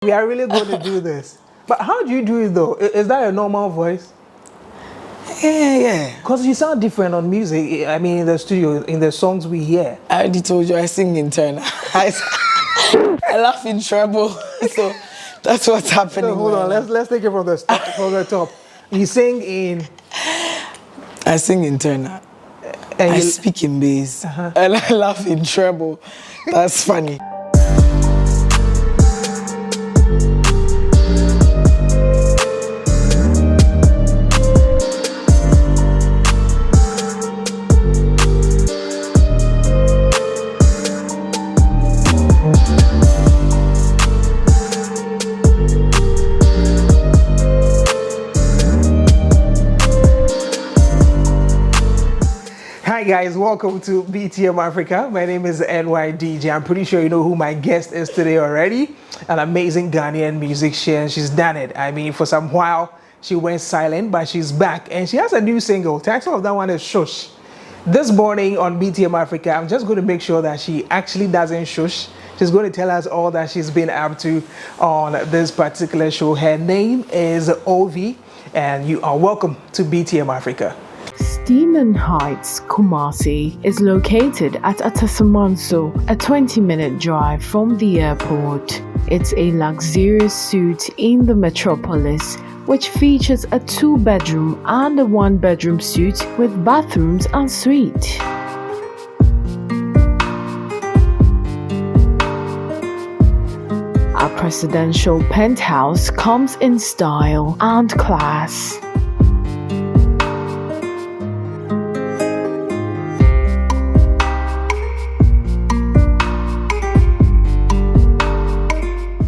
We are really going to do this. But how do you do it though? Is that a normal voice? Yeah. Because you sound different on music. I mean, in the studio, in the songs we hear. I already told you I sing in turn. I laugh in treble. So that's what's happening. So hold on, let's take it from the top. You sing in. I sing in turn. I speak in bass. And I laugh in treble. That's funny. Hi guys, welcome to BTM Afrika. My name is NYDJ. I'm pretty sure you know who my guest is today already. An amazing Ghanaian musician. She's done it. I mean, for some while she went silent, but she's back and she has a new single. Title of that one is Shush. This morning on BTM Afrika, I'm just going to make sure that she actually doesn't shush. She's going to tell us all that she's been up to on this particular show. Her name is Ovi, and you are welcome to BTM Afrika. Steeman Heights, Kumasi is located at Atasamanso, a 20-minute drive from the airport. It's a luxurious suite in the metropolis, which features a 2-bedroom and a 1-bedroom suite with bathrooms and suite. A presidential penthouse comes in style and class.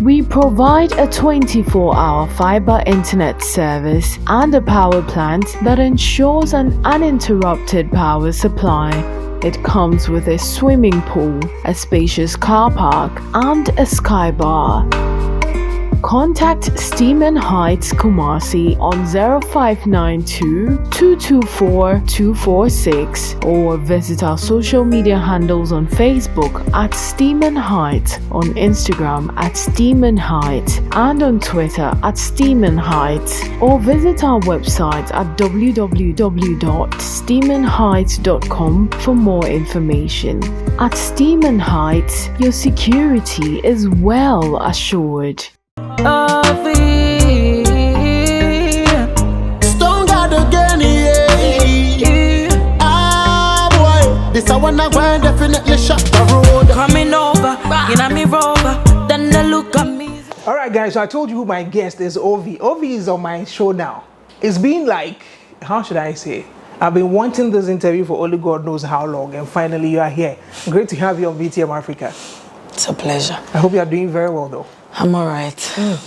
We provide a 24-hour fiber internet service and a power plant that ensures an uninterrupted power supply. It comes with a swimming pool, a spacious car park, and a sky bar. Contact Steeman Heights Kumasi on 0592 224 246 or visit our social media handles on Facebook at Steeman Heights, on Instagram at Steeman Heights, and on Twitter at Steeman Heights, or visit our website at www.steemanheights.com for more information. At Steeman Heights, your security is well assured. Stone God again, boy, this I wanna go and definitely shut the road. Coming over, in a me rover, then they look at me. All right, guys, so I told you who my guest is, Ovi. Ovi is on my show now. It's been like, how should I say? I've been wanting this interview for only God knows how long, and finally you are here. Great to have you on BTM Afrika. It's a pleasure. I hope you are doing very well, though. I'm all right.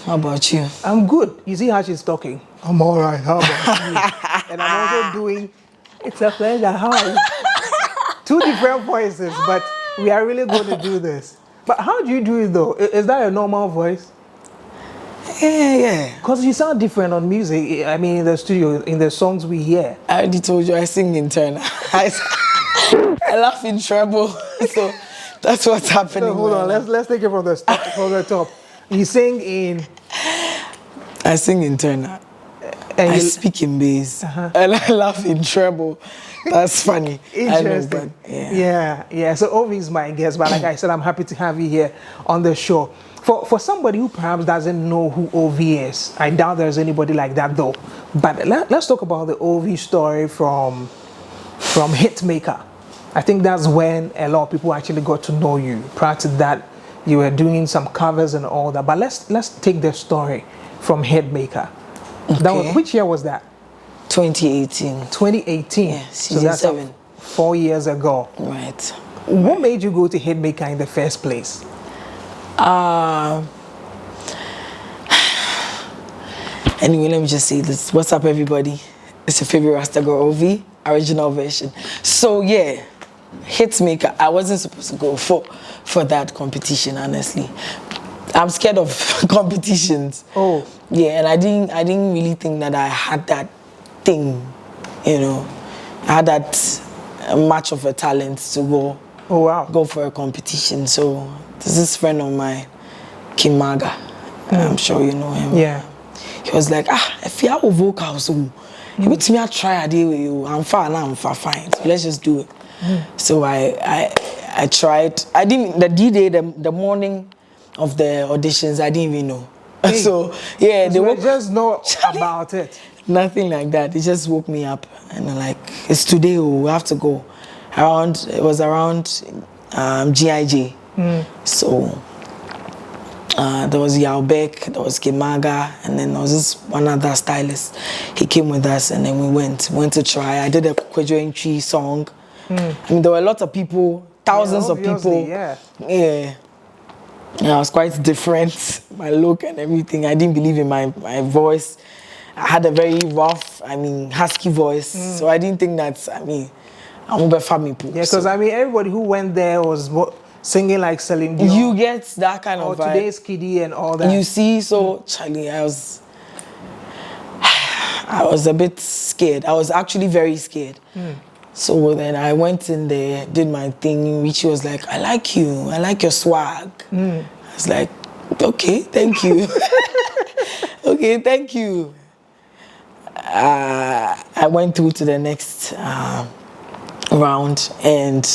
How about you? I'm good. You see how she's talking? I'm all right. How about you? And I'm also doing, it's a pleasure. How are you? Two different voices, but we are really going to do this. But how do you do it though? Is that a normal voice? Yeah. Because you sound different on music. I mean, in the studio, in the songs we hear. I already told you I sing in turn. I laugh in treble. So that's what's happening. So hold on, let's take it from the top. You sing in. I sing in turn. I speak in bass. And I laugh in treble. That's funny. Interesting. I know, yeah. So Ovi is my guest, but like I said, I'm happy to have you here on the show. For somebody who perhaps doesn't know who Ovi is, I doubt there's anybody like that though. But let's talk about the Ovi story from Hitmaker. I think that's when a lot of people actually got to know you. Prior to that, you were doing some covers and all that. But let's take the story from Hitmaker. Okay. Which year was that? 2018. 2018. Yeah, season 7. 4 years ago. Right. What made you go to Hitmaker in the first place? Anyway, let me just say this. What's up, everybody? It's your favorite Rasta girl, Ovi, original version. So yeah, Hitmaker. I wasn't supposed to go for that competition, honestly. I'm scared of competitions. Oh. Yeah, and I didn't really think that I had that thing, you know. I had that much of a talent to go Oh wow. Go for a competition. So this is friend of mine, Kimaga. I'm sure you know him. Yeah. He was like, if you have a vocal, so you bet me I try a day with you. I'm fine. So let's just do it. So I tried. I didn't the D-Day, the morning of the auditions, I didn't even know. Hey. So yeah, they So woke just know about it. nothing like that. They just woke me up and they're like, it's today, we have to go. It was around GIJ. So there was Yaubek, there was Kimaga, and then there was this one other stylist. He came with us and then we went to try. I did a Kwejo Entry song. I mean, there were a lot of people, thousands of people. Yeah. Yeah. I was quite different, my look and everything. I didn't believe in my voice. I had a very rough, husky voice. So I didn't think that, I'm over family. Yeah, because everybody who went there was singing like Celine Dion. You get that kind of vibe. Today's Kiddie and all that. You see, so Charlie, I was a bit scared. I was actually very scared. So then I went in there, did my thing, which was like, I like you, I like your swag. I was like, okay, thank you. Okay, thank you. I went through to the next round, and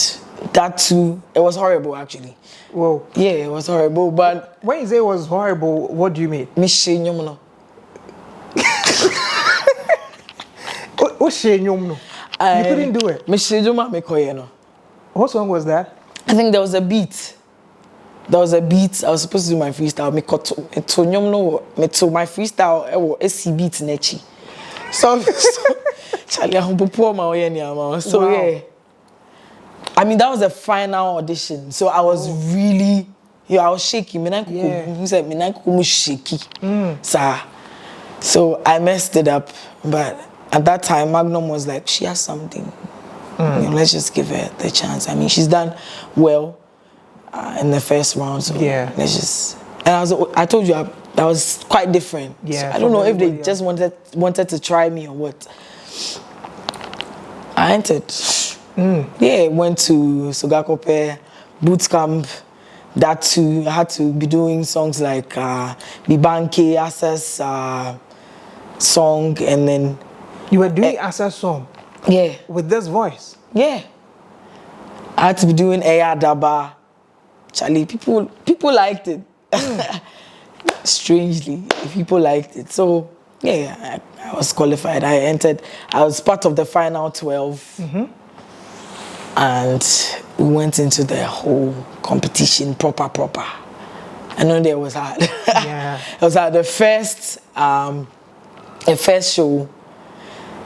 that too, it was horrible actually. Whoa. Yeah, it was horrible, but... When you say it was horrible, what do you mean? What you couldn't do it? What song was that? I think there was a beat. I was supposed to do my freestyle. My freestyle, it's beat nechi. So Charlie, so yeah. That was the final audition. So I was really, I was shaky. Shaky. So I messed it up. But at that time, Magnum was like, she has something. Let's just give her the chance. She's done well in the first round. So let's just. And I told you, I was quite different. Yeah. So I don't know if they just wanted to try me or what. I entered. Yeah, went to Sogakope, boot camp. That too, I had to be doing songs like Bibanke, Access song, and then... You were doing Access song? Yeah. With this voice? Yeah. I had to be doing Eya Daba. Charlie, people liked it. Strangely, people liked it. So, yeah, I was qualified. I entered. I was part of the final 12. And we went into the whole competition proper. I know that was hard. Yeah. It was at the first show.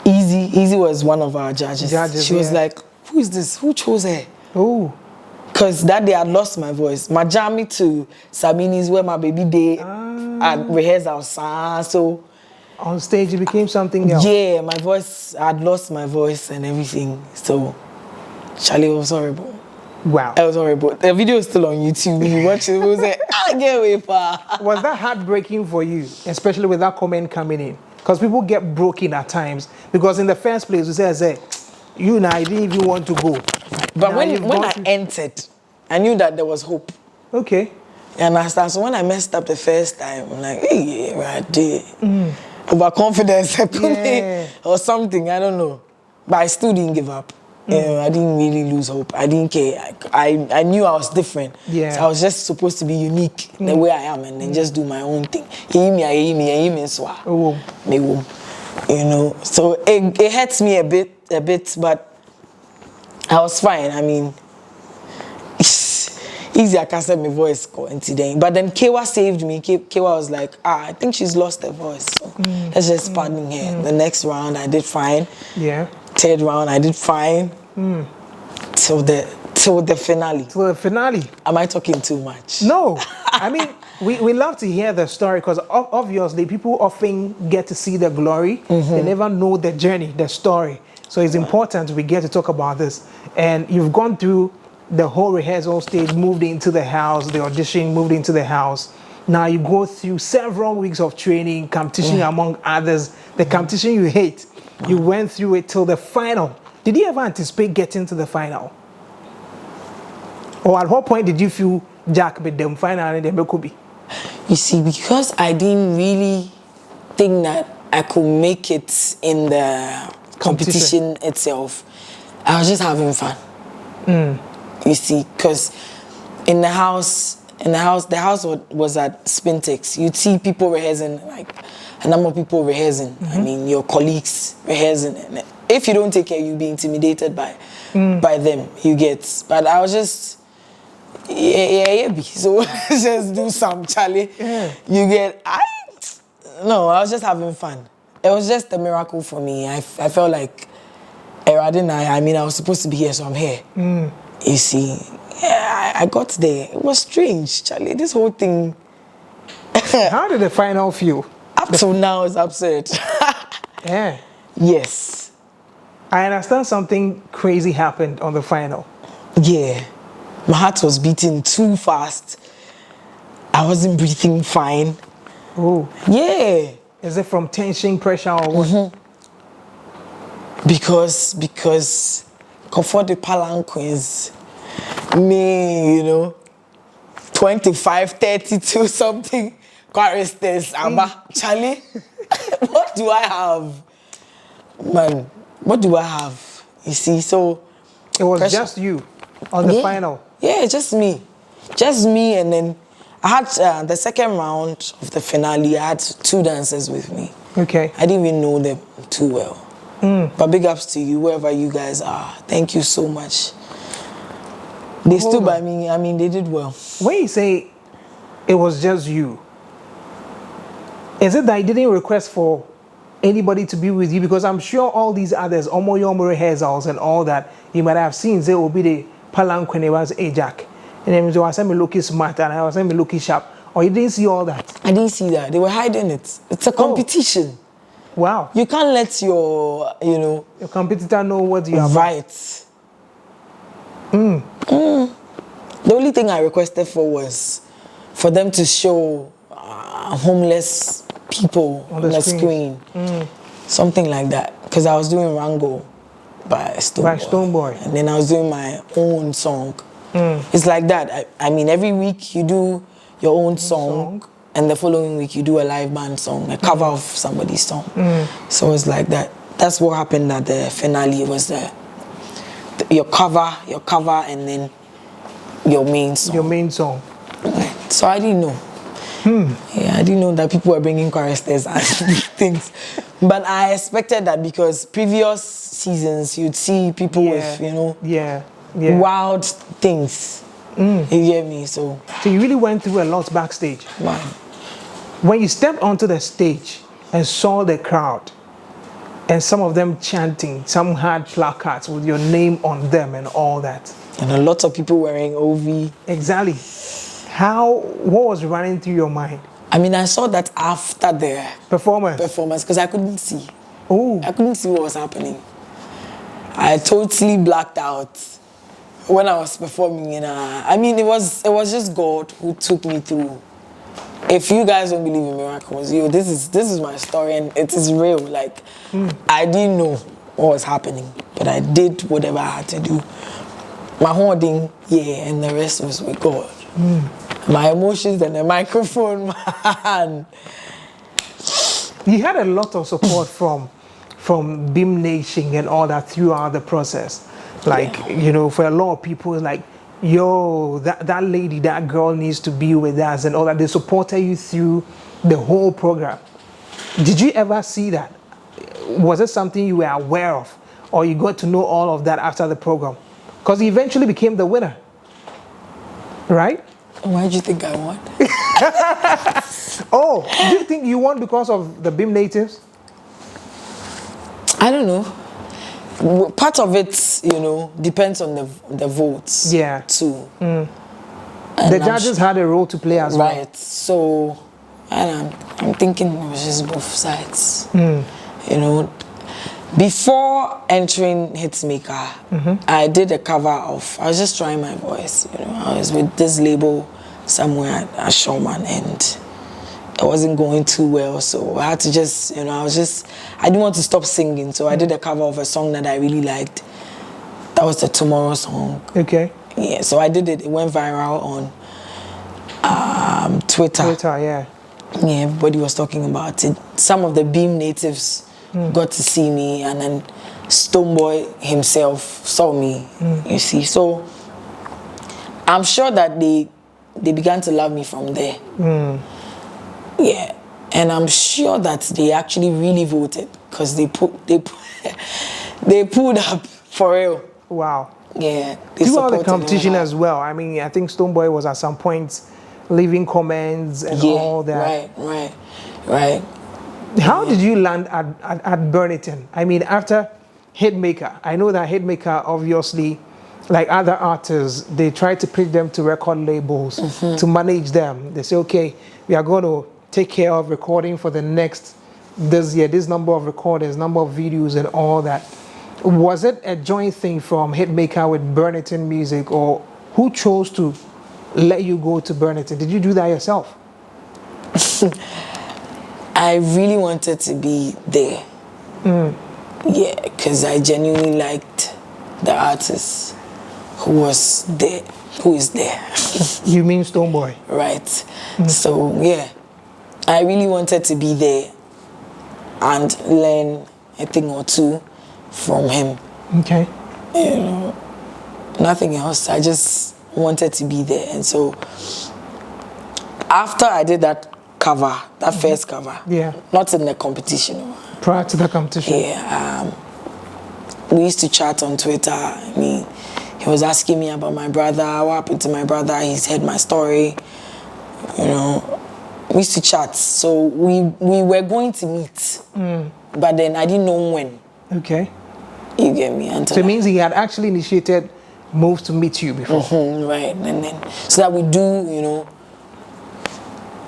Easy was one of our judges. She was like, who is this? Who chose her? Oh. Because that day I'd lost my voice. My journey to Sabini's where my baby day at rehearsal. So on stage it became something else. Yeah, my voice, I'd lost my voice and everything. So Charlie, it was horrible. Wow. It was horrible. The video is still on YouTube. You watch it, it was like, get away, pa. Was that heartbreaking for you, especially with that comment coming in? Because people get broken at times. Because in the first place, you say, I didn't even want to go. But when I entered, I knew that there was hope. Okay. You understand? So when I messed up the first time, I'm like, hey, right there. Overconfidence or something, I don't know. But I still didn't give up. I didn't really lose hope. I didn't care. I knew I was different. Yeah. So I was just supposed to be unique the way I am and then just do my own thing. So it hurts me a bit, but I was fine. Easy, I can set my voice. But then Kewa saved me. Kewa was like, I think she's lost her voice. So let's just pardon her. The next round, I did fine. Yeah. Third round, I did fine. Till the finale. Till the finale. Am I talking too much? No. We love to hear the story because obviously people often get to see the glory. They never know the journey, the story. So it's important we get to talk about this. And you've gone through the whole rehearsal stage, moved into the house, the audition, moved into the house. Now you go through several weeks of training, competition among others, the competition you hate. You went through it till the final. Did you ever anticipate getting to the final? Or at what point did you feel Jack with them final and then could be? You see, because I didn't really think that I could make it in the competition itself, I was just having fun. You see, because the house was at Spintex. You'd see people rehearsing, like a number of people rehearsing. I mean, your colleagues rehearsing. And if you don't take care, you'll be intimidated by them. You get. But I was just, so just do some, Charlie. You get. I was just having fun. It was just a miracle for me. I felt like, I was supposed to be here, so I'm here. You see. Yeah, I got there. It was strange, Charlie. This whole thing. How did the final feel? Up till now, it's absurd. Yeah. Yes. I understand something crazy happened on the final. Yeah. My heart was beating too fast. I wasn't breathing fine. Oh. Yeah. Is it from tension, pressure, or what? Because comfort the palanquins. Me, 25, 32 something choristers. Charlie, what do I have? Man, what do I have? You see, so... It was pressure. Just you on the final? Yeah, just me. Just me, and then I had the second round of the finale, I had 2 dancers with me. Okay. I didn't even know them too well. But big ups to you, wherever you guys are. Thank you so much. They stood by me. I mean, they did well. When you say it was just you, is it that you didn't request for anybody to be with you? Because I'm sure all these others, Omoyomo rehearsals and all that, you might have seen, they will be the palanquin, it was Ajak. And then I was looking smart and I was looking sharp. Or you didn't see all that? I didn't see that. They were hiding it. It's a competition. Wow. You can't let your, your competitor know what you have. Right. The only thing I requested for was for them to show homeless people on the screen. Something like that. Because I was doing Rango by Stonebwoy. And then I was doing my own song. It's like that. I mean, every week you do your own song. And the following week you do a live band song, a cover of somebody's song. So it's like that. That's what happened at the finale. It was your cover, and then your main song. Your main song. Right. So I didn't know. Yeah, I didn't know that people were bringing choristers and things. But I expected that because previous seasons you'd see people with, wild things. You get me? So you really went through a lot backstage. Wow. When you stepped onto the stage and saw the crowd, and some of them chanting, some had placards with your name on them and all that. And a lot of people wearing OV. Exactly. What was running through your mind? I mean, I saw that after the performance because I couldn't see. Oh. I couldn't see what was happening. I totally blacked out when I was performing. I mean, it was just God who took me through. If you guys don't believe in miracles, this is my story and it is real. Like, I didn't know what was happening, but I did whatever I had to do. My holding, and the rest was with God. My emotions and the microphone, man. You had a lot of support from Beam Nation and all that throughout the process. Like, for a lot of people, it's like, yo, that lady, that girl needs to be with us and all that. They supported you through the whole program. Did you ever see that? Was it something you were aware of? Or you got to know all of that after the program? Because you eventually became the winner. Right? Why do you think I won? Oh, do you think you won because of the Beam natives? I don't know. Part of it, depends on the votes. Yeah. Too. The judges had a role to play as well. Right. So, I'm thinking it was just both sides. Before entering Hitmaker, I did a cover of. I was just trying my voice. I was with this label somewhere at Showman and it wasn't going too well, so I had to just, I didn't want to stop singing, so I did a cover of a song that I really liked. That was the Tomorrow song. Okay. Yeah, so I did it. It went viral Twitter. Twitter, yeah. Yeah, everybody was talking about it. Some of the Beam natives got to see me, and then Stonebwoy himself saw me. You see, so I'm sure that they began to love me from there. Yeah, and I'm sure that they actually really voted because they pulled up for real. Wow. Yeah, Throughout the competition as well. I mean, I think Stonebwoy was at some point leaving comments and all that. Right. How did you land at Burniton? I mean, after Hitmaker, I know that Hitmaker, obviously, like other artists, they try to pitch them to record labels to manage them. They say, okay, we are going to take care of recording for the next, this year, this number of recordings, number of videos and all that. Was it a joint thing from Hitmaker with Burniton Music, or who chose to let you go to Burniton? Did you do that yourself? I really wanted to be there. Yeah, because I genuinely liked the artist who is there. You mean Stonebwoy? Right. So, yeah, I really wanted to be there and learn a thing or two from him. Okay. You know, nothing else. I just wanted to be there. And so after I did that cover, that first cover, not in the competition. Prior to the competition? Yeah. We used to chat on Twitter. I mean, he was asking me about my brother, what happened to my brother, he's heard my story. You know, we used to chat. So we were going to meet, but then I didn't know when. Okay. You get me? So it means he had actually initiated moves to meet you before. Right, and then so that we do, you know,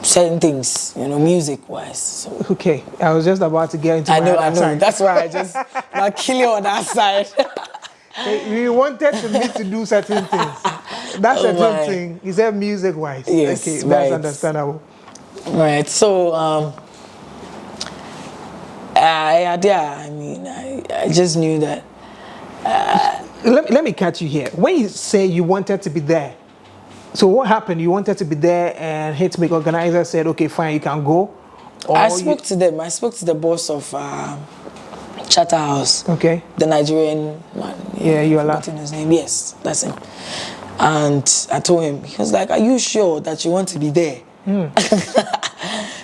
certain things, you know, music-wise. So. Okay, I was just about to get into I know. side. That's why I just not kill you on that side. We wanted to meet to do certain things. That's a good thing. He said music-wise. Yes, okay, right. that's understandable. Right. So, I mean, I just knew that. Let me catch you here. When you say you wanted to be there, so what happened? You wanted to be there, and Hitmaker organizer said, "Okay, fine, you can go." Or I spoke to them. I spoke to the boss of Chatterhouse. Okay. The Nigerian man. Yeah, you are forgetting his name. Yes, that's him. And I told him. He was like, "Are you sure that you want to be there?"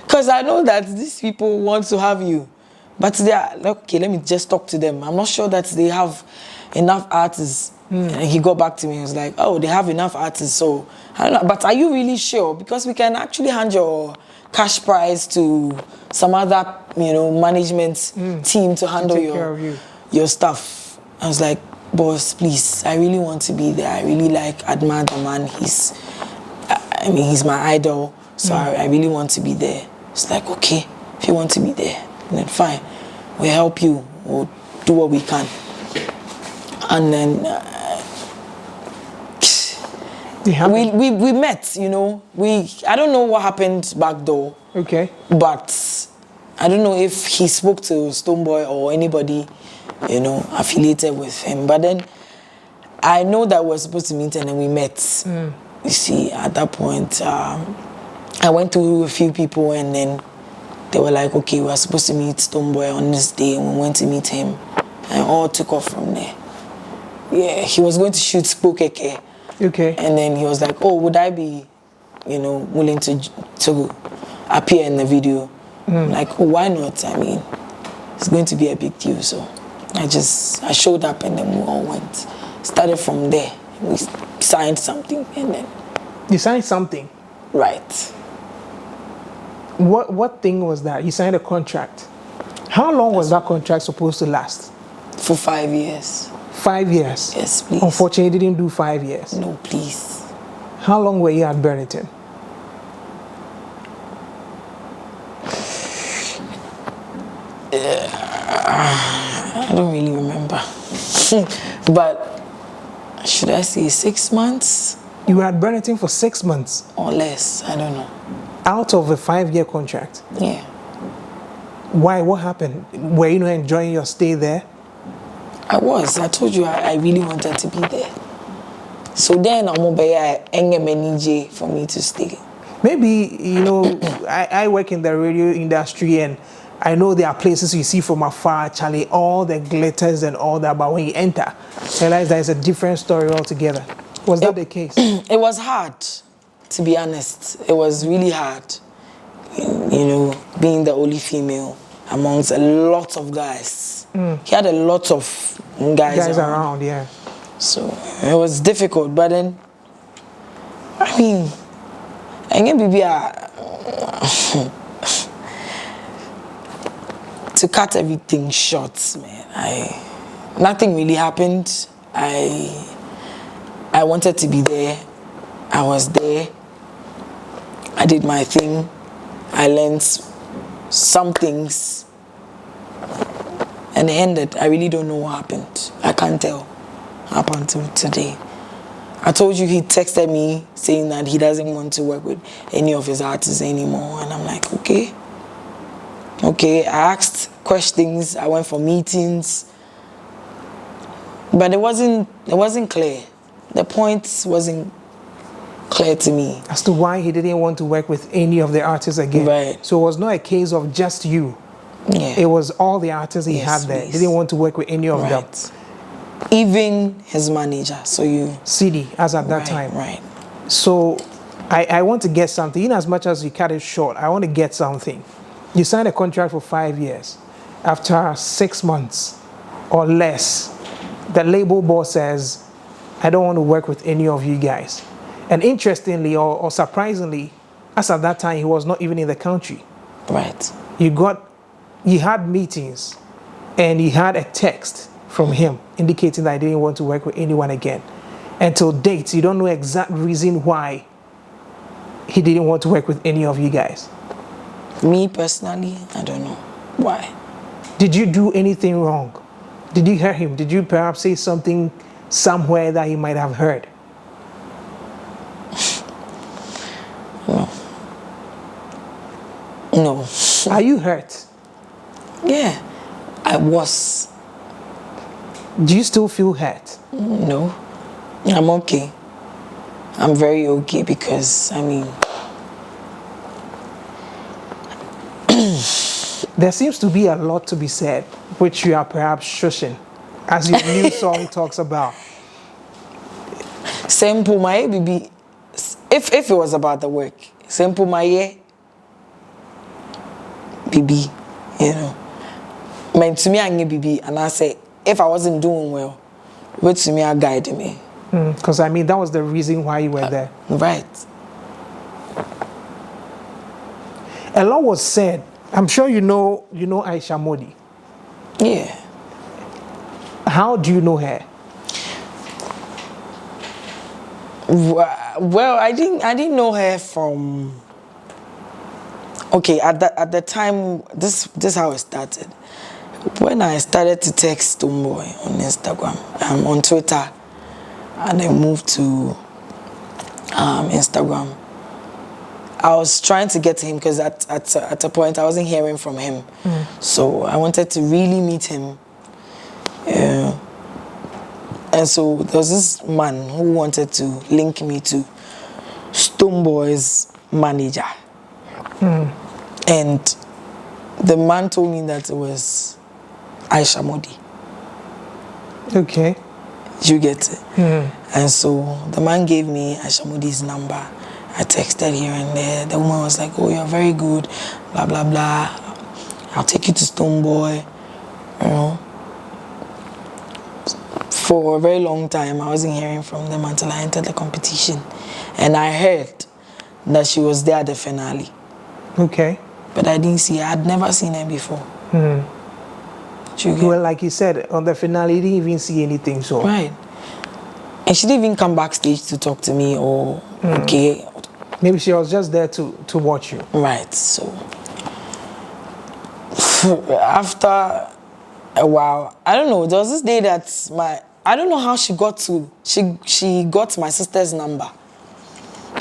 Because I know that these people want to have you. But they are like, okay, let me just talk to them. I'm not sure that they have enough artists. And he got back to me. He was like, oh, they have enough artists. So, I don't know. But are you really sure? Because we can actually hand your cash prize to some other, you know, management team to handle your stuff. I was like, boss, please, I really want to be there. I really admire the man. He's my idol. So I really want to be there. It's like, okay, if you want to be there, then fine. We'll help you. We'll do what we can. And then we met, you know. I don't know what happened back door. Okay. But I don't know if he spoke to Stonebwoy or anybody, you know, affiliated with him. But then I know that we were supposed to meet and then we met. You see, at that point, I went to a few people and then they were like, okay, we are supposed to meet Stonebwoy on this day, and we went to meet him. And all took off from there. Yeah, he was going to shoot Spokeke. Okay. And then he was like, oh, would I be, you know, willing to appear in the video? Like, oh, why not? I mean, it's going to be a big deal. So I showed up and then we all went. Started from there. We signed something and then. You signed something? Right. What thing was that? You signed a contract. How long was that contract supposed to last? For 5 years. 5 years? Yes, please. Unfortunately, you didn't do 5 years. No, please. How long were you at Burniton? I don't really remember. But should I say 6 months? You were at Burniton for 6 months? Or less, I don't know. Out of a 5-year contract? Yeah. Why? What happened? Were you not enjoying your stay there? I was. I told you I really wanted to be there. So then I'm going to for me to stay. Maybe, you know, I work in the radio industry and I know there are places you see from afar, Charlie, all the glitters and all that, but when you enter, you realize that it's a different story altogether. Was that the case? It was hard, to be honest. It was really hard, you know, being the only female amongst a lot of guys. He had a lot of guys around, yeah. So it was difficult, but then, I mean, to cut everything short, man, nothing really happened. I wanted to be there. I was there. I did my thing. I learned some things. And it ended. I really don't know what happened. I can't tell up until today. I told you he texted me saying that he doesn't want to work with any of his artists anymore. And I'm like, okay. Okay, I asked questions. I went for meetings. But it wasn't clear. The point wasn't clear to me. As to why he didn't want to work with any of the artists again. Right. So it was not a case of just you. Yeah. It was all the artists he had there. He didn't want to work with any of them. Even his manager, so you... CD, as at that time. Right. So I want to get something. In as much as you cut it short, I want to get something. You signed a contract for 5 years. After 6 months or less, the label boss says, I don't want to work with any of you guys. And interestingly or surprisingly, as at that time, he was not even in the country. Right. You had meetings and you had a text from him indicating that he didn't want to work with anyone again. Until date, you don't know exact reason why he didn't want to work with any of you guys. Me personally, I don't know why. Did you do anything wrong? Did you hear him? Did you perhaps say something somewhere that he might have heard? No. Are you hurt? Yeah, I was. Do you still feel hurt? No, I'm okay. I'm very okay because, I mean... There seems to be a lot to be said, which you are perhaps shushing, as your new song talks about. Simple my baby. If it was about the work, simple my baby, you know. Meant to me I need baby, and I say if I wasn't doing well, wait to me I guide me. Because I mean that was the reason why you were there. Right. A lot was said. I'm sure you know Ayisha Modi. Yeah. How do you know her? Well, I didn't know her from. Okay, at the time, this is how it started. When I started to text Stonebwoy on Instagram, on Twitter, and I moved to Instagram, I was trying to get to him because at a point I wasn't hearing from him. So I wanted to really meet him. And so there was this man who wanted to link me to Stonebwoy's manager. And the man told me that it was Ayisha Modi. Okay. You get it? And so the man gave me Ayisha Modi's number. I texted here and there. The woman was like, oh, you're very good, blah, blah, blah. I'll take you to Stonebwoy. You know. For a very long time, I wasn't hearing from them until I entered the competition. And I heard that she was there at the finale. Okay. But I didn't see her. I'd never seen her before. Well, like you said, on the finale, you didn't even see anything, so... Right. And she didn't even come backstage to talk to me or, okay. Maybe she was just there to watch you. Right, so... After a while, I don't know, there was this day that I don't know how she got my sister's number.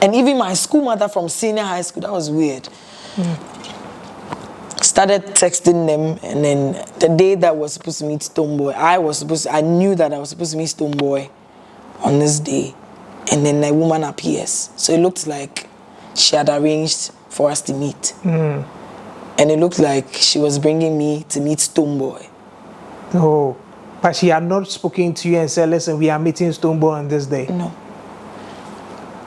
And even my school mother from senior high school, that was weird. Started texting them, and then the day that was supposed to meet Stonebwoy, I knew that I was supposed to meet Stonebwoy on this day, and then a woman appears. So it looked like she had arranged for us to meet. And it looked like she was bringing me to meet Stonebwoy. Oh, but she had not spoken to you and said, listen, we are meeting Stonebwoy on this day. No.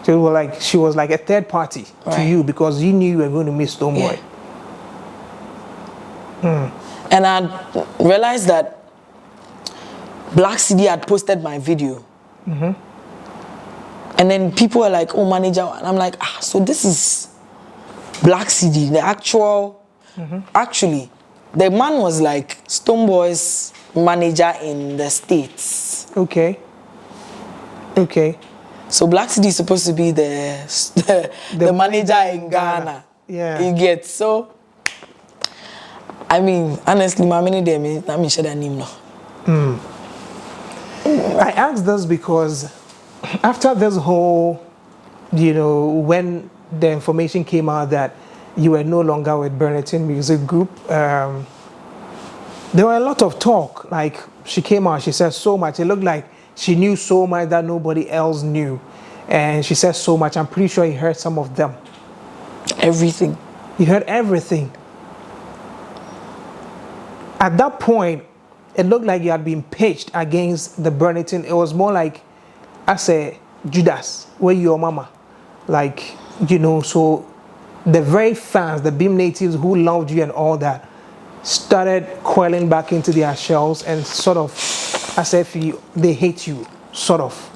So she was like a third party to you because you knew you were going to meet Stonebwoy. Yeah. And I realized that Black CD had posted my video. And then people were like, oh, manager. And I'm like, so this is Black CD, the actual. Actually, the man was like Stonebwoy's manager in the States. Okay. So Black CD is supposed to be the manager in Ghana. Yeah. You get so. I mean, honestly, my many day, I mean, share that name now. I asked this because after this whole, when the information came out that you were no longer with Burniton Music Group, there were a lot of talk. Like, she came out, she said so much. It looked like she knew so much that nobody else knew. And she said so much. I'm pretty sure you heard some of them. Everything. You heard everything. At that point, it looked like you had been pitched against the Burniton. It was more like, I say, Judas, where your mama? Like, so the very fans, the Beam natives who loved you and all that, started coiling back into their shells and sort of, as if they hate you, sort of.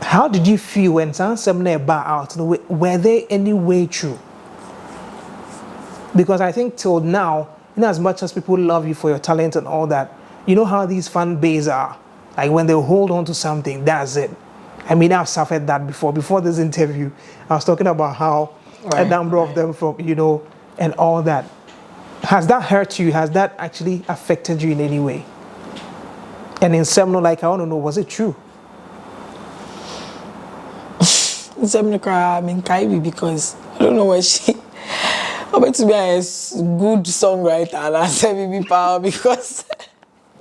How did you feel when Sansemne bar out? Were they any way true? Because I think till now, as much as people love you for your talent and all that, you know how these fan bases are. Like when they hold on to something, that's it. I mean, I've suffered that before. Before this interview, I was talking about how a number of them from, and all that. Has that hurt you? Has that actually affected you in any way? And in Semno, I want to know, was it true? Semno cry, I mean, Kaibi, because I don't know where she. I'm going to be a good songwriter and I say maybe power because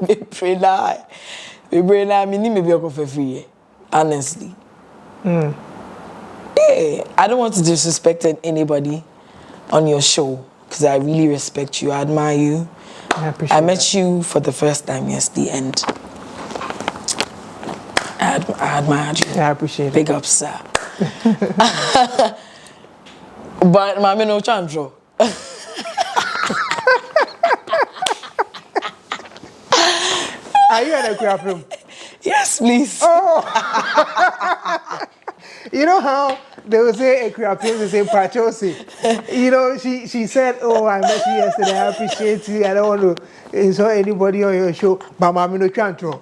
me pray now, I mean, maybe I'll go for free, honestly. Yeah, I don't want to disrespect anybody on your show because I really respect you, I admire you. I met you for the first time yesterday and I admired you. I appreciate it. Big up, sir. But mommy no chandro. Are you in a crap room? Yes, please. Oh. You know how they will say a crap room is in Pachosi? She said, oh, I met you yesterday, I appreciate you, I don't want to insult anybody on your show, but mommy no chandro.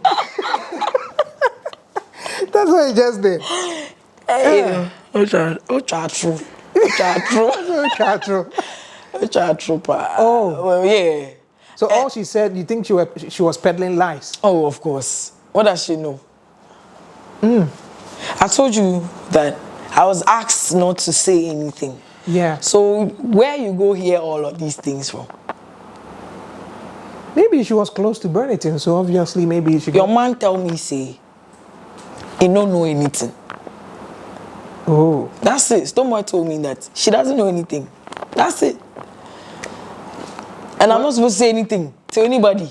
That's what he just did. Hey, true. Oh, well, yeah. So all she said, you think she was peddling lies? Oh, of course. What does she know? I told you that I was asked not to say anything. Yeah. So where you go hear all of these things from? Maybe she was close to Burniton, so obviously maybe she. Your man tell me say he don't know anything. Oh. That's it. Stonebwoy told me that she doesn't know anything. That's it. And I'm not supposed to say anything to anybody.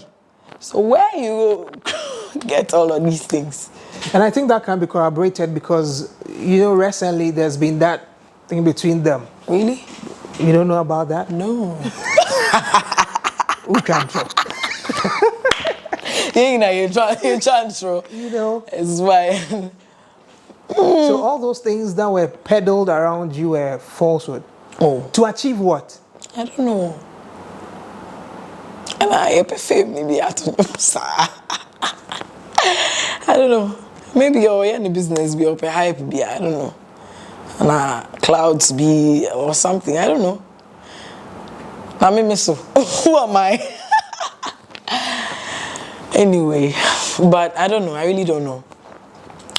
So where you go get all of these things? And I think that can be corroborated because, recently there's been that thing between them. Really? You don't know about that? No. Who can't try? You're trying to. It's why. So all those things that were peddled around you were falsehood. Oh. To achieve what? I don't know. And I prefer maybe I don't know. I don't know. Maybe you're in the business be up a hype be, I don't know. And clouds be or something. I don't know. I mean so. Who am I? Anyway, but I don't know. I really don't know.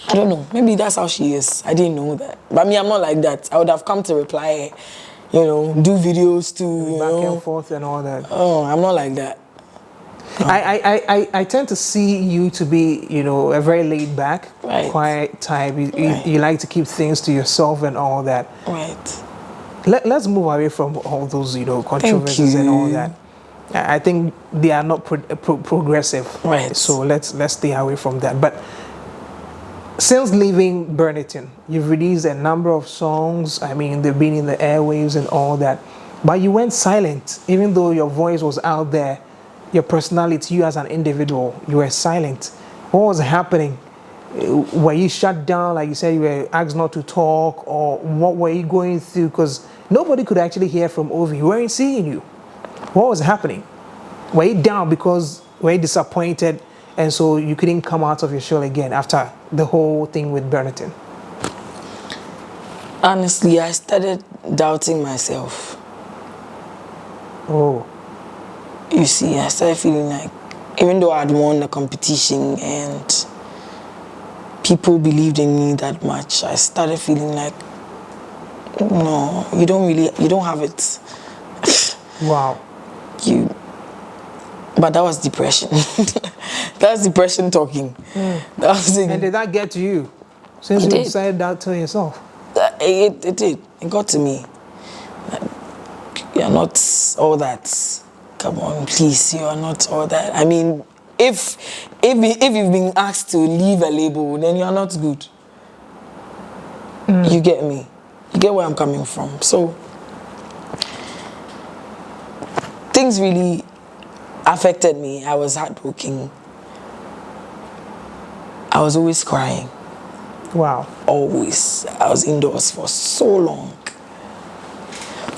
I don't know. Maybe that's how she is. I didn't know that. But me, I'm not like that. I would have come to reply, do videos to, Back and forth and all that. Oh, I'm not like that. I tend to see you to be, you know, a very laid back, Right. quiet type. You Right. like to keep things to yourself and all that. Right. Let's move away from all those, you know, controversies and all you. that. I think they are not progressive. Right. So let's stay away from that. But since leaving Burniton, you've released a number of songs. I mean, they've been in the airwaves and all that. But you went silent, even though your voice was out there. Your personality, you as an individual, you were silent. What was happening? Were you shut down, like you said, you were asked not to talk, or what were you going through? Because nobody could actually hear from Ovi. We weren't seeing you. What was happening? Were you down because were you disappointed, and so you couldn't come out of your shell again after the whole thing with Burniton? Honestly, I started doubting myself. Oh, You see, I started feeling like, even though I'd won the competition and people believed in me that much, I started feeling like, no, you don't have it. wow. But that was depression. That was depression talking. That was And did that get to you? Since It you did. decided that to yourself? It did. It got to me. You're not all that. Come on, please. You are not all that. I mean, if you've been asked to leave a label, then you are not good. You get me. You get where I'm coming from. So things really affected me. I was heartbroken. I was always crying. Wow. Always. I was indoors for so long.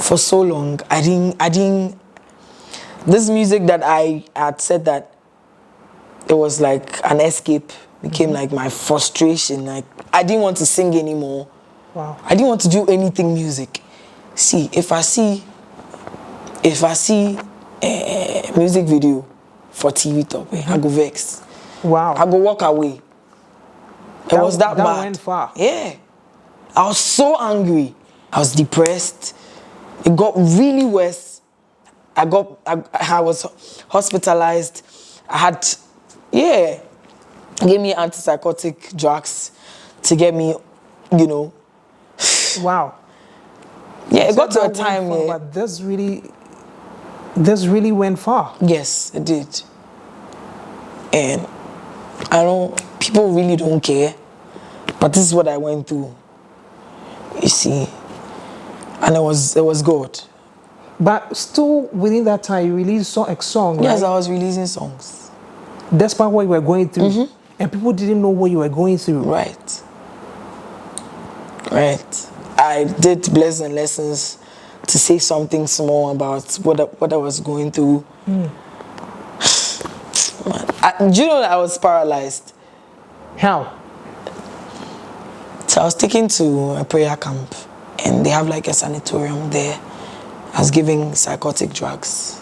For so long. I didn't this music that I had said that it was like an escape became like my frustration. Like I didn't want to sing anymore. Wow. I didn't want to do anything music. See, if I see a music video for TV top, I go vex. Wow. I go walk away. It was that bad. went far. Yeah. I was so angry. I was depressed. It got really worse. I was hospitalized. Gave me antipsychotic drugs to get me, you know. Wow. Yeah, it So got to a that went time far, where, but this really went far. yes, it did. And people really don't care. But this is what I went through. You see. And it was good. But still, within that time, you released a song, Yes, right? I was releasing songs. Despite what you were going through. And people didn't know what you were going through. Right. I did Blessings and Lessons to say something small about what I was going through. Man, do you know that I was paralyzed? How? So I was taken to a prayer camp, and they have like a sanatorium there. I was giving psychotic drugs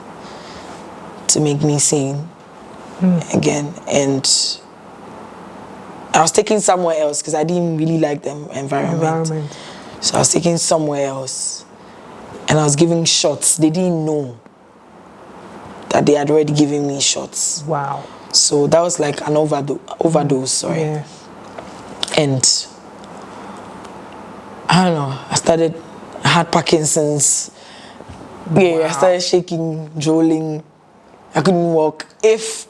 to make me sane again, and I was taken somewhere else because I didn't really like the environment. So I was taken somewhere else, and I was giving shots. They didn't know that they had already given me shots. Wow. So that was like an overdose, sorry. Yeah. And I don't know, I had Parkinson's. Yeah, Wow. I started shaking, drooling. I couldn't walk. If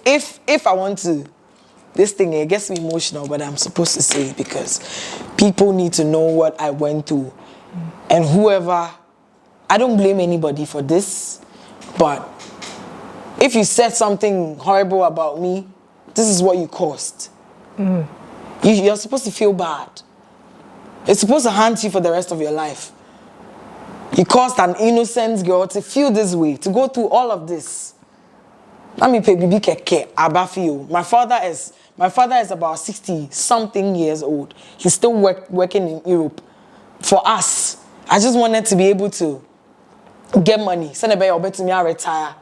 I want to, this thing, it gets me emotional, but I'm supposed to say it because people need to know what I went through. And I don't blame anybody for this, but if you said something horrible about me, this is what you caused. You're supposed to feel bad. It's supposed to haunt you for the rest of your life. You caused an innocent girl to feel this way, to go through all of this. Let me pay baby keke abafio. My father is about 60-something years old. He's still working in Europe. For us, I just wanted to be able to get money. Send a baby over to me, I retire.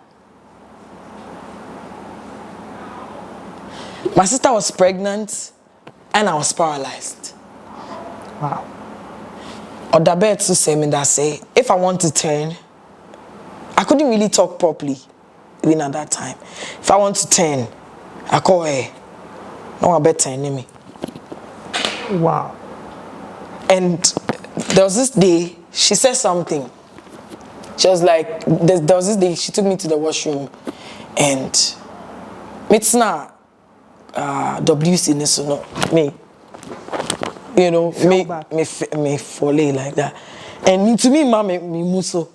My sister was pregnant and I was paralyzed. Wow. Odabe to say me that say, if I want to turn, I couldn't really talk properly. even at that time. If I want to turn, I call her. No, I bet turning me. Wow. And there was this day, she said something. She was like, there was this day, she took me to the washroom and it's not WC, so no, me. You know, me fall like that. And to me, mama, me muso.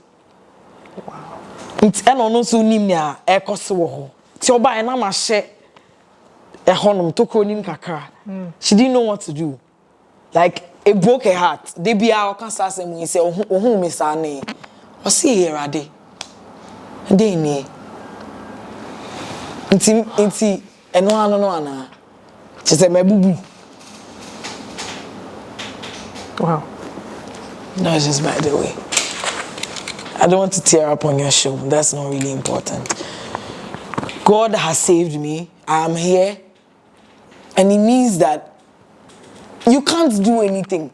Wow. It's an also nimia, echo so. Tioba and I'm a share a honum to cronim kakra. She didn't know what to do. Like, it broke her heart. They be our cancer and we say, oh, who miss our name? Or see here, a day. They need. Inti, and no. She said, my boo boo. Wow. No, it's just by the way. I don't want to tear up on your show. That's not really important. God has saved me. I am here. And it means that you can't do anything.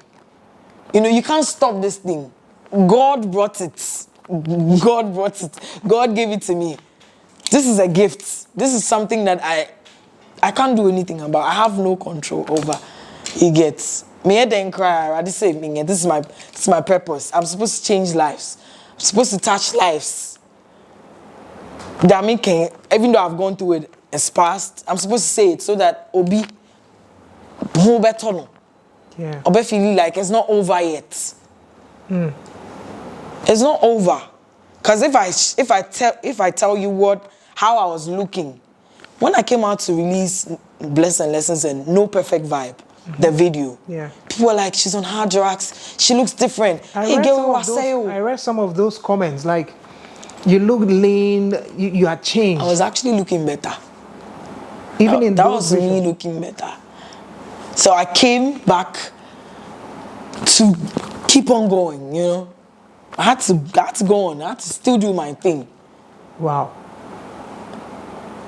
You know, you can't stop this thing. God brought it. God brought it. God gave it to me. This is a gift. This is something that I can't do anything about. I have no control over. He gets me head and cry. I just say, this is my purpose. I'm supposed to change lives. I'm supposed to touch lives. That mean, even though I've gone through it as past, I'm supposed to say it so that Obi who better no. Yeah. Obi feeling like it's not over yet. It's not over. Because if I tell you how I was looking when I came out to release Blessed Lessons and No Perfect Vibe, the video, people were like, she's on hard drugs, she looks different. I read some of those comments, like, you look lean, you are changed. I was actually looking better. Even in that those was me looking better. So I came back to keep on going, you know. I had to go on. I had to still do my thing. Wow.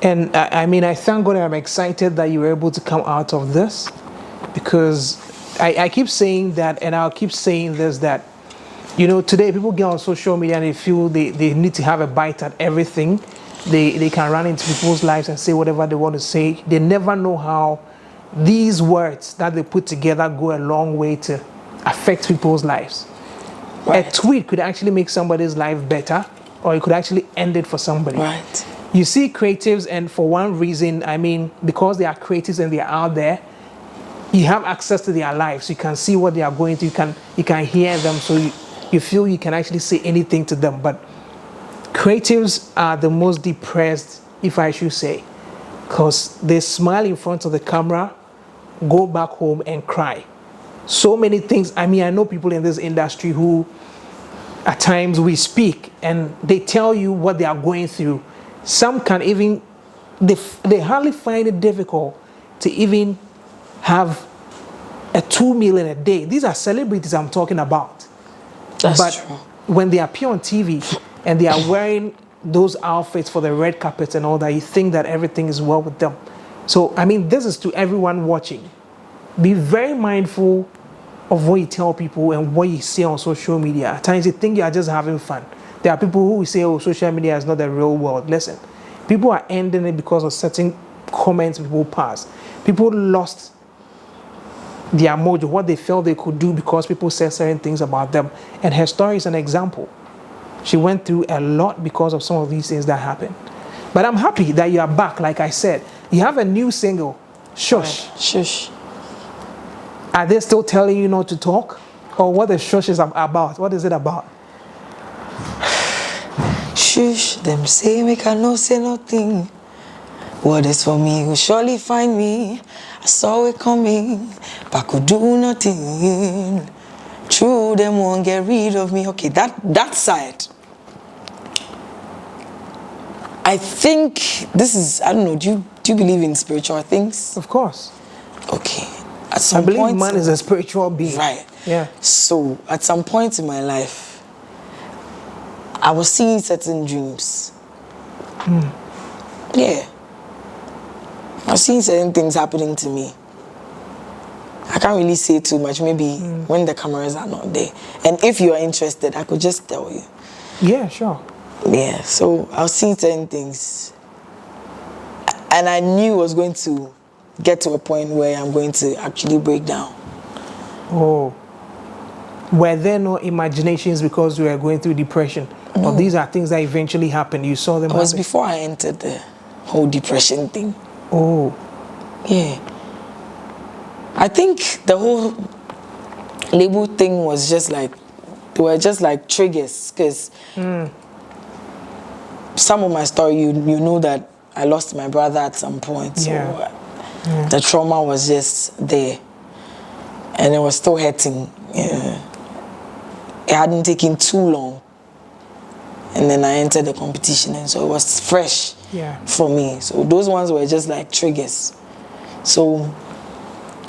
And I mean, I thank God, I'm excited that you were able to come out of this, because I keep saying that, and I'll keep saying this, that, you know, today people get on social media and they feel they need to have a bite at everything. They can run into people's lives and say whatever they want to say. They never know how these words that they put together go a long way to affect people's lives. Right. A tweet could actually make somebody's life better, or it could actually end it for somebody. Right. You see creatives, and for one reason, I mean, because they are creatives and they are out there, you have access to their lives. You can see what they are going through. You can hear them, so you feel you can actually say anything to them. But creatives are the most depressed, if I should say, because they smile in front of the camera, go back home and cry. So many things. I mean, I know people in this industry who, at times, we speak and they tell you what they are going through. Some can even, they hardly find it difficult to even have a 2 million a day. These are celebrities I'm talking about. That's true. When they appear on TV and they are wearing those outfits for the red carpet and all that, you think that everything is well with them. So, I mean, this is to everyone watching. Be very mindful of what you tell people and what you say on social media. At times you think you are just having fun. There are people who will say, oh, social media is not the real world. Listen, people are ending it because of certain comments people pass. People lost their mojo, what they felt they could do because people said certain things about them. And her story is an example. She went through a lot because of some of these things that happened. But I'm happy that you are back, like I said. You have a new single, Shush. Right. Shush. Are they still telling you not to talk? Or what the shush is about? What is it about? Shush, them say me cannot say nothing. What is for me will surely find me. I saw it coming, but could do nothing. True, them won't get rid of me. Okay, that side. I think this is, I don't know, do you believe in spiritual things? Of course. Okay. At some I believe point, man is a spiritual being. Right. Yeah. So, at some point in my life, I was seeing certain dreams. Yeah. I was seeing certain things happening to me. I can't really say too much, maybe when the cameras are not there. And if you are interested, I could just tell you. Yeah, sure. Yeah, so I was seeing certain things, and I knew I was going to get to a point where I'm going to actually break down. Oh. Were there no imaginations because you were going through depression? No. Or these are things that eventually happened? You saw them It was happen? before I entered the whole depression thing. Oh. Yeah. I think the whole label thing was just like, they were just like triggers, because some of my story, you know that I lost my brother at some point, so the trauma was just there, and it was still hurting. Yeah. It hadn't taken too long, and then I entered the competition, and so it was fresh for me. So those ones were just like triggers. So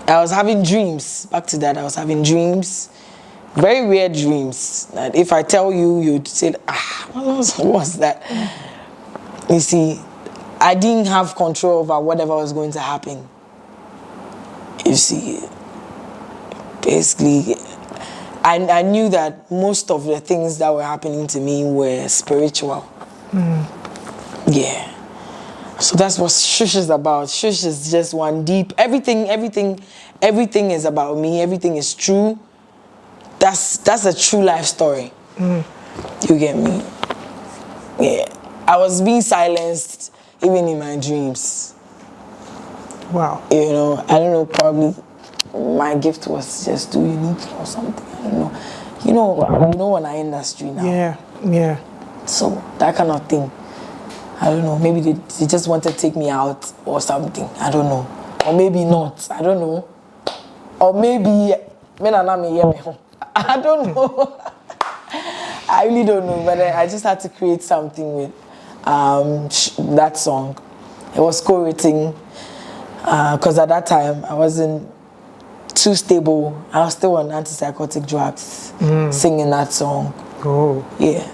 I was having dreams. Back to that, I was having dreams, very weird dreams. That if I tell you, you'd say, what was that? You see, I didn't have control over whatever was going to happen. You see, basically, I knew that most of the things that were happening to me were spiritual. Yeah. So that's what Shush is about. Shush is just one deep. Everything is about me. Everything is true. That's a true life story. You get me? Yeah. I was being silenced even in my dreams. Wow. You know, I don't know, probably my gift was just too unique or something. I don't know. You know when I industry now. Yeah. So that kind of thing. I don't know. Maybe they just wanted to take me out or something. I don't know. Or maybe not. I don't know. Or maybe I don't know. I really don't know. But I just had to create something with that song. It was co-written because at that time I wasn't too stable. I was still on antipsychotic drugs, singing that song. Oh. Yeah.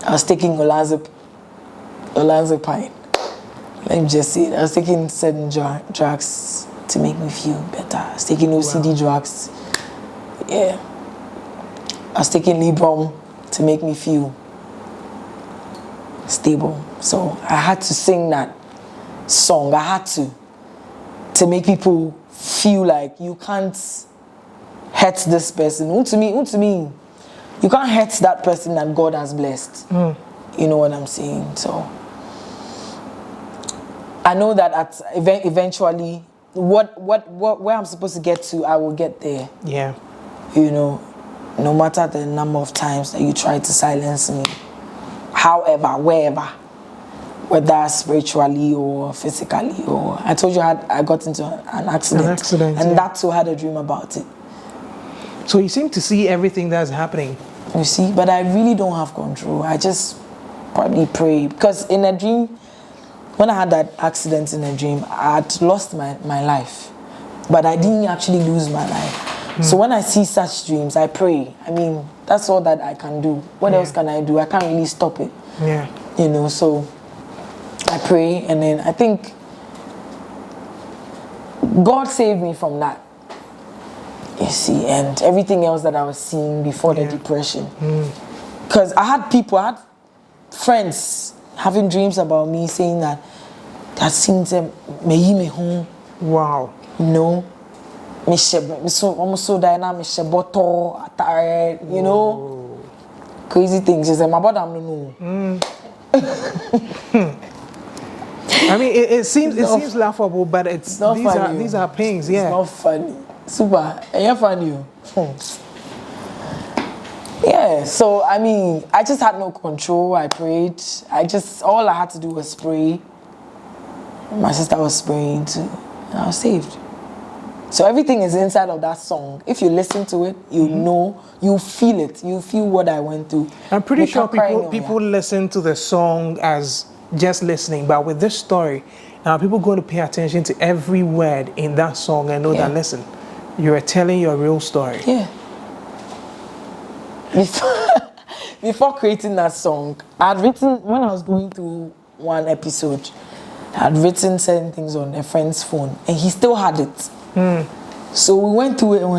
I was taking olanzapine. Let me just say it. I was taking certain drugs to make me feel better. I was taking OCD drugs. Yeah. I was taking Librom to make me feel stable. So I had to sing that song. I had to make people feel like you can't hurt this person. To me, you can't hurt that person that God has blessed. You know what I'm saying? So I know that eventually, where I'm supposed to get to, I will get there. Yeah. You know, no matter the number of times that you try to silence me, however, wherever, whether spiritually or physically, or I told you I got into an accident, and that too had a dream about it. So you seem to see everything that's happening. You see, but I really don't have control. I just probably pray, because in a dream, when I had that accident in a dream, I had lost my life, but I didn't actually lose my life. So when I see such dreams, I pray. I mean, that's all that I can do. What else can I do? I can't really stop it. Yeah. You know, so I pray, and then I think God saved me from that. You see, and everything else that I was seeing before the depression. Because I had friends having dreams about me, saying that seen them, me home. Wow. You know, almost so dynamic, you know, crazy things. She said, my brother, no. I mean, it seems laughable, but these are pains. Yeah. It's not funny. Super. And you're funny. Yeah. So I mean, I just had no control. I prayed. All I had to do was pray. My sister was praying too, and I was saved. So everything is inside of that song. If you listen to it, you know, you feel it. You feel what I went through. I'm pretty sure people listen to the song as just listening, but with this story, now people going to pay attention to every word in that song and know that, listen, you are telling your real story. Yeah. Before creating that song, I had written, when I was going through one episode, I had written certain things on a friend's phone, and he still had it. So we went through it and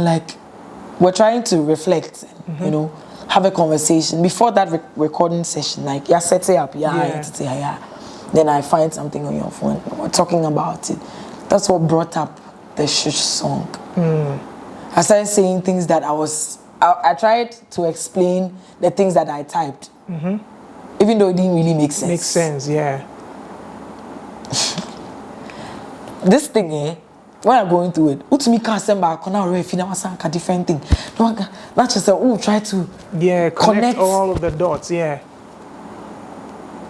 we're trying to reflect, you know, have a conversation before that recording session. Like, yeah, set it up, yeah. Then I find something on your phone. We're talking about it. That's what brought up the shush song. I started saying things that I tried to explain the things that I typed, even though it didn't really make sense. Makes sense, yeah. This thing, when I'm going through it, to me can't send back on our if you know a different thing. Not just try to connect all of the dots, yeah.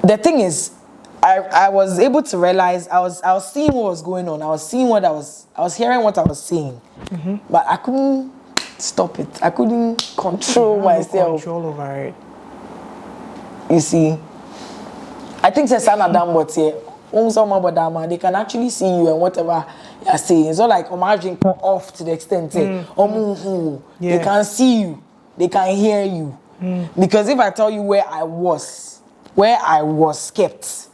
The thing is, I was able to realize I was seeing what was going on. I was seeing what I was hearing what I was seeing, but I couldn't stop it. I couldn't control myself. Control over it. You see, I think it's an Adam, but they can actually see you and whatever you're saying. It's not like imagine off to the extent they can see you, they can hear you. Because if I tell you where I was kept.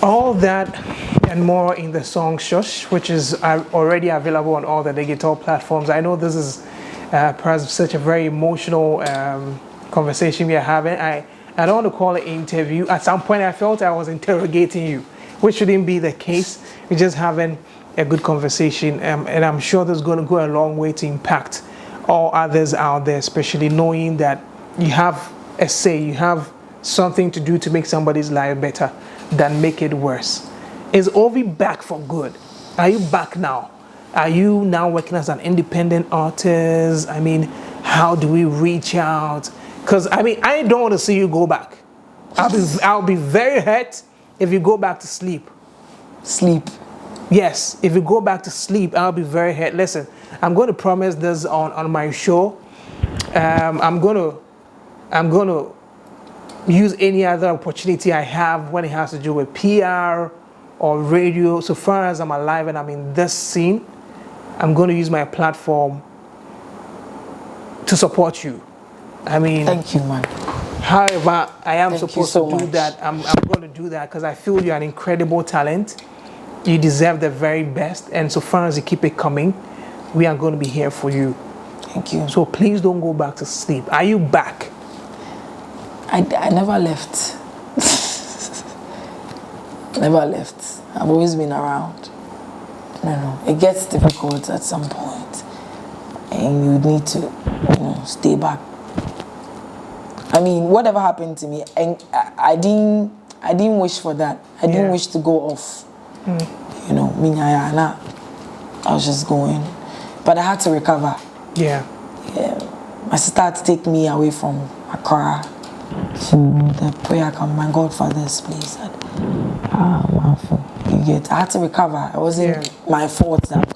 All that and more in the song Shush, which is already available on all the digital platforms. I know this is perhaps such a very emotional conversation we are having. I don't want to call it interview. At some point I felt I was interrogating you, which shouldn't be the case. We're just having a good conversation, and I'm sure this is going to go a long way to impact all others out there, especially knowing that you have a say, you have something to do to make somebody's life better than make it worse. Is Ovi back for good? Are you back now? Are you now working as an independent artist? I mean, how do we reach out? Because I mean, I don't want to see you go back. I'll be very hurt if you go back to sleep. Sleep. Yes, if you go back to sleep, I'll be very hurt. Listen, I'm going to promise this on my show. I'm going to use any other opportunity I have when it has to do with PR or radio. So far as I'm alive and I'm in this scene, I'm going to use my platform to support you. I mean, thank you, man. However, I am supposed to do much. that. I'm going to do that because I feel you're an incredible talent. You deserve the very best. And so far as you keep it coming, we are going to be here for you. Thank you. So please don't go back to sleep. Are you back? I never left. Never left. I've always been around. No. It gets difficult at some point, and you need to, stay back. I mean, whatever happened to me, and I didn't wish for that. I didn't wish to go off. I was just going, but I had to recover. Yeah. My sister had to take me away from Accra to the prayer camp, my godfather's place. I had to recover. It wasn't my fault that.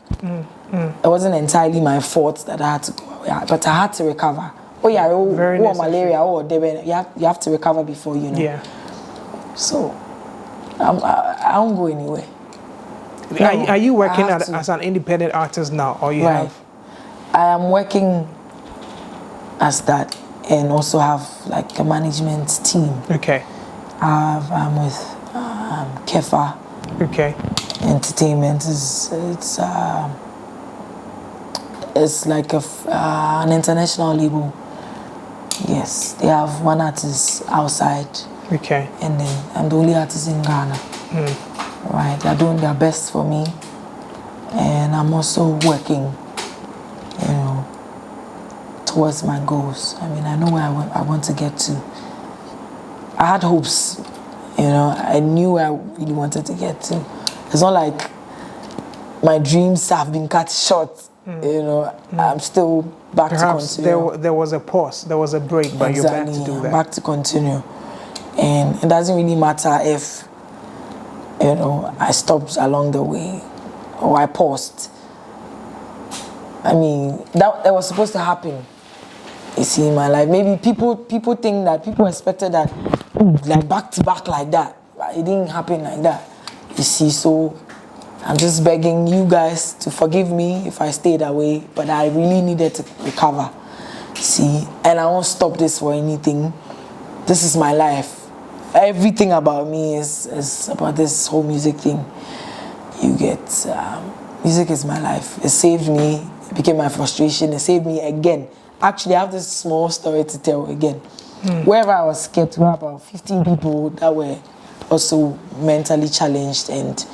It wasn't entirely my fault that I had to go away, but I had to recover. Malaria, you have to recover before you know. Yeah. So I don't go anywhere. Are you working as an independent artist now, or you have? I am working as that, and also have like a management team. Okay. I'm with Kefa. Okay. Entertainment it's like an international label. Yes, they have one artist outside. Okay. And then I'm the only artist in Ghana. Right, they're doing their best for me, and I'm also working, towards my goals. I mean, I know where I want to get to. I had hopes, I knew where I really wanted to get to. It's not like my dreams have been cut short. I'm still back to continue. There was a pause, there was a break, but you're back to do that. Back to continue. And it doesn't really matter if, I stopped along the way or I paused. I mean, that was supposed to happen. You see, in my life, maybe people think that people expected that, like back to back like that. It didn't happen like that. You see, so I'm just begging you guys to forgive me if I stayed away, but I really needed to recover. See, and I won't stop this for anything. This is my life. Everything about me is about this whole music thing. You get, Music is my life. It saved me. It became my frustration. It saved me again. Actually, I have this small story to tell again. Wherever I was kept, we were about 15 people that were also mentally challenged, and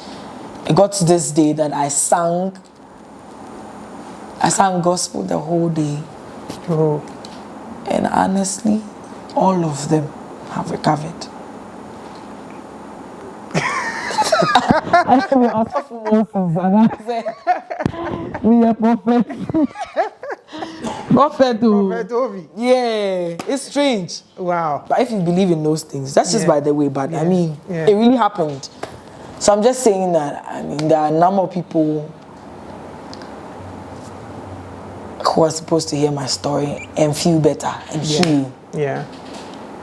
it got to this day that I sang gospel the whole day. Oh. And honestly, all of them have recovered. I said, we are suffering Moses, and I said, we are prophet. Prophet Ovi. Yeah, it's strange. Wow. But if you believe in those things, that's just by the way, but I mean, Yeah. it really happened. So I'm just saying that, I mean, there are a number of people who are supposed to hear my story and feel better and heal. Yeah.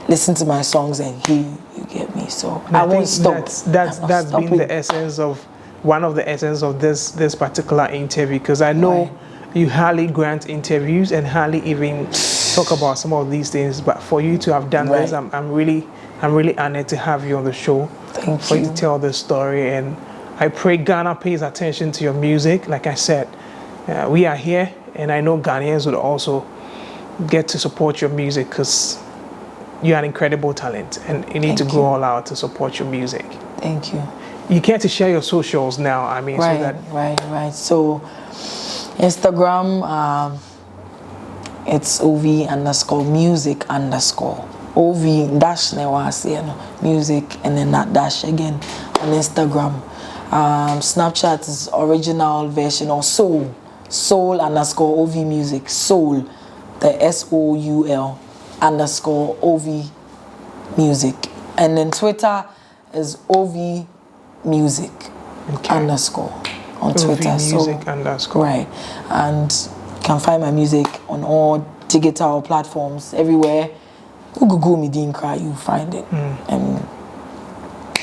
Listen to my songs and heal, you get me? So And I won't stop. That's been the essence of one of the essence of this particular interview, because I know you hardly grant interviews and hardly even talk about some of these things, but for you to have done this, I'm really honored to have you on the show. Thank for you. you to tell this story, and I pray Ghana pays attention to your music. Like I said, we are here, and I know Ghanaians would also get to support your music, because you're an incredible talent, and you need to go all out to support your music. Thank you. You care to share your socials now? I mean, Right, so that right. So Instagram, it's OV_music_. OV dash music, and then that dash again on Instagram. Snapchat is original version, or soul_OV music. Soul, the SOUL_OV music. And then Twitter is OV music _ on Twitter. music _ Right. And you can find my music on all digital platforms everywhere. Google me, you find it. And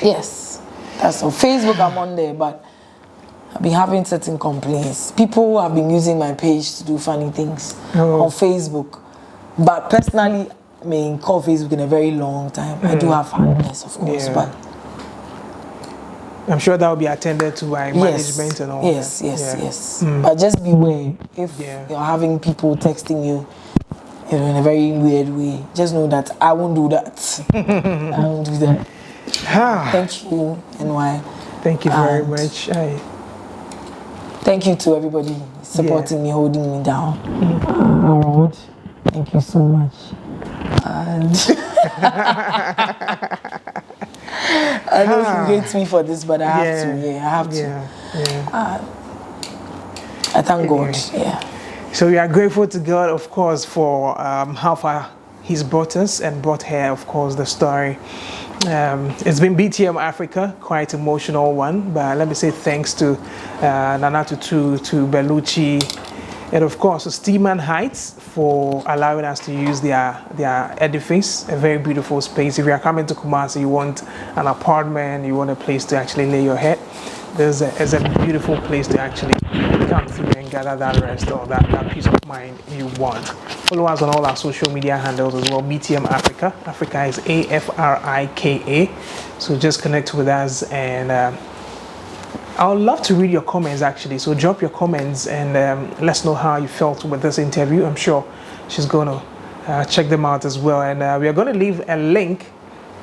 yes, that's on Facebook. I'm on there, but I've been having certain complaints. People have been using my page to do funny things on Facebook, but personally, I mean, call Facebook in a very long time. I do have fans, of course, but I'm sure that will be attended to by management and all that. Yes. But just beware if you're having people texting you, in a very weird way. Just know that I won't do that. I won't do that. Thank you, NY. Thank you very much. Thank you to everybody supporting me, holding me down. Around. Thank you so much. And I know you hate me for this, but I have to. I have to. I thank God. So we are grateful to God, of course, for how far He's brought us and brought here, of course, the story. It's been BTM Afrika, quite emotional one, but let me say thanks to Nana Tutu, to Bellucci, and of course to Steeman Heights for allowing us to use their edifice, a very beautiful space. If you are coming to Kumasi, you want an apartment, you want a place to actually lay your head, there's a beautiful place to actually come through and gather that rest or that peace of mind you want. Follow us on all our social media handles as well. BTM Afrika. Africa is AFRIKA. So just connect with us, and I would love to read your comments actually. So drop your comments and let us know how you felt with this interview. I'm sure she's going to check them out as well. And we are going to leave a link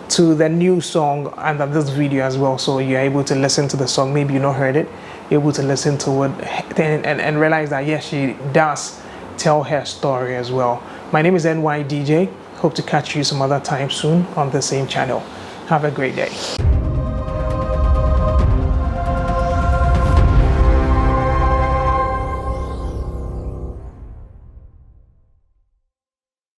to the new song under this video as well, so you're able to listen to the song. Maybe you've not heard it, you're able to listen to it and realize that yes, she does tell her story as well. My name is NY DJ. Hope to catch you some other time soon on the same channel. Have a great day.